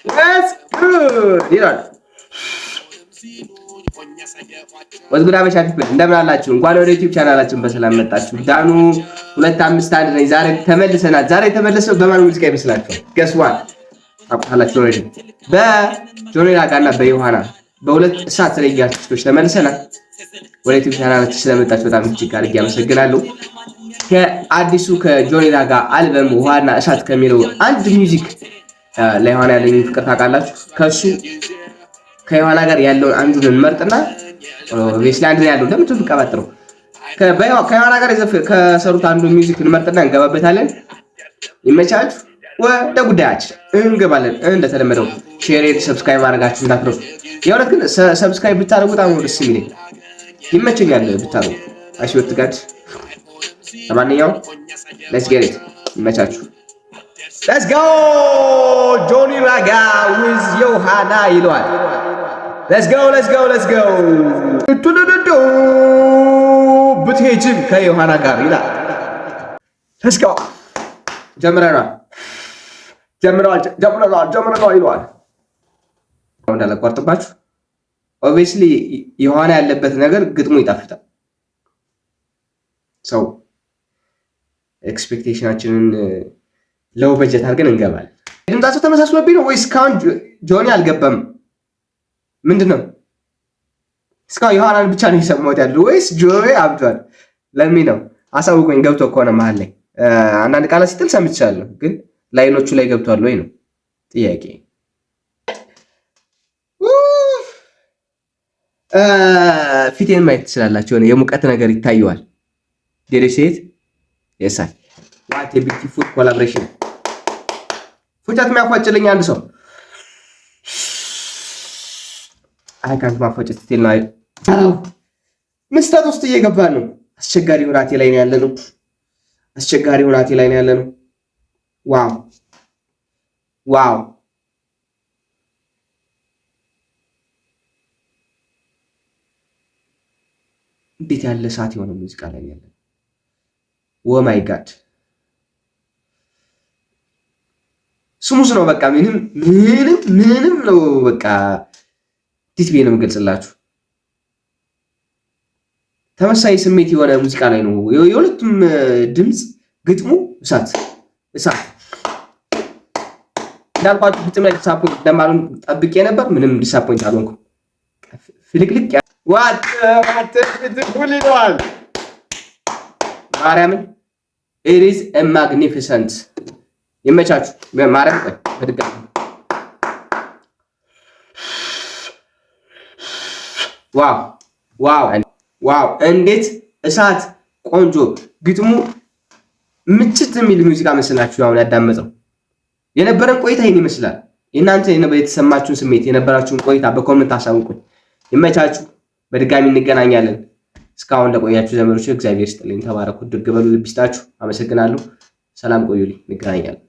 Let's good ይላል። ወዝጉዳ በሻፊ እንደምን አላችሁ? እንኳን ወደ ዩቲዩብ ቻናላችን በሰላም መጣችሁ። ዳኑ 251 ነኝ። ዛሬ ተመልሰናል። ዛሬ ተመልሰው በማን ሙዚቃ ይመስላችኋል? ገስዋን አቁታላችሁ ነው። በጆኒ ራጋና በዮሃና በሁለት እሳት ላይ አርቲስቶች ተመልሰናል። ወደ ዩቲዩብ ቻናላችን ስለመጣችሁ በጣም እጅግ አድርጌ አመሰግናለሁ። ከአዲሱ ከጆኒ ራጋ አልበም ውሃና እሳት ከሚለው አንድ ሚውዚክ ለዮሃና ያለኝ ፍቅር ታውቃላችሁ። ከሱ ከዮሃና ጋር ያለውን አንዱን እንመርጥና ኦብቪየስሊ አንድ ላይ ያለው ለምን ትቀባጥሩ ከዮሃና ጋር ከሰሩት አንዱ ሚውዚክ እንመርጥና እንገባበታለን። ይመቻችሁ። ወደ ጉዳያችን እንገባለን። እንደተለመደው ሼር፣ ሰብስክራይብ ማድረጋችሁ እንዳትረሱ። የእውነት ግን ሰብስክራይብ ብታደርጉ በጣም ደስ የሚለኝ ይመቸኛል ብታደርጉ። አይሽወት ጋድ ለማንኛውም ሌትስ ጌት ኢት። ይመቻችሁ። ሌትስ ጎ ጆኒ ራጋ ዊዝ ዮሃና ይለዋል። ሌትስ ጎ ቱዱዱ ብትሄጂም ከዮሃና ጋር ይላል። ሌትስ ጎ ጀምረናል ይለዋል። እንዳላቋርጥባችሁ ኦብቪየስሊ ዮሃና ያለበት ነገር ግጥሙ ይጣፍጣል። ሰው ኤክስፔክቴሽናችንን ለው በጀት አድርገን እንገባለን። ድምጻቸው ተመሳስሎብኝ ነው ወይስ እስካሁን ጆኒ አልገባም? ምንድነው እስካሁን ዮሃናን ብቻ ነው የሰማሁት ያለው ወይስ ጆኒ አብዷል? ለሚ ነው አሳውቁኝ። ገብቶ ከሆነ መሀል ላይ አንዳንድ ቃላት ሲጥል ሰምቻለሁ፣ ግን ላይኖቹ ላይ ገብቷል ወይ ነው ጥያቄ። ፊቴን ማየት ትችላላችሁ። የሆነ የሙቀት ነገር ይታየዋል። ዴሬሴት የሳይ ዋት ኤ ቢዩቲፉል ኮላቦሬሽን። ፉጨት የሚያፏጭልኝ አንድ ሰው አይካንት ማፏጨት ስቲል ነው። አው ምስታት ውስጥ እየገባ ነው። አስቸጋሪ ሁናቴ ላይ ነው ያለነው። ዋው እንዴት ያለ ሰዓት የሆነ ሙዚቃ ላይ ያለ ኦ ማይ ጋድ ስሙስ ነው። በቃ ምንም ነው። በቃ ዲት ቤንም ገልጽላችሁ ተመሳሳይ ስሜት የሆነ ሙዚቃ ላይ ነው። የሁለቱም ድምጽ ግጥሙ እሳት እንዳልኳችሁ ግጥም ላይ ዲሳፖይንት እንደማሉን ጠብቄ ነበር። ምንም ዲሳፖይንት አልሆንኩም። ፍልቅልቅ ዋት ቢዩቲፉል ይለዋል። ማርያምን it is a magnificent። ይመቻችሁ። ማርያም በድጋሚ ዋው እንዴት እሳት ቆንጆ ግጥሙ ምችት የሚል ሙዚቃ መስላችሁ አሁን ያዳመጠው የነበረን ቆይታ ይሄን ይመስላል። እናንተ የተሰማችሁን ስሜት የነበራችሁን ቆይታ በኮሜንት አሳውቁኝ። ይመቻችሁ። በድጋሚ እንገናኛለን። እስካሁን ለቆያችሁ ዘመዶች እግዚአብሔር ይስጥልኝ። ተባረኩ። ድግ በሉ። ልብ ይስጣችሁ። አመሰግናለሁ። ሰላም ቆዩልኝ። እንገናኛለን።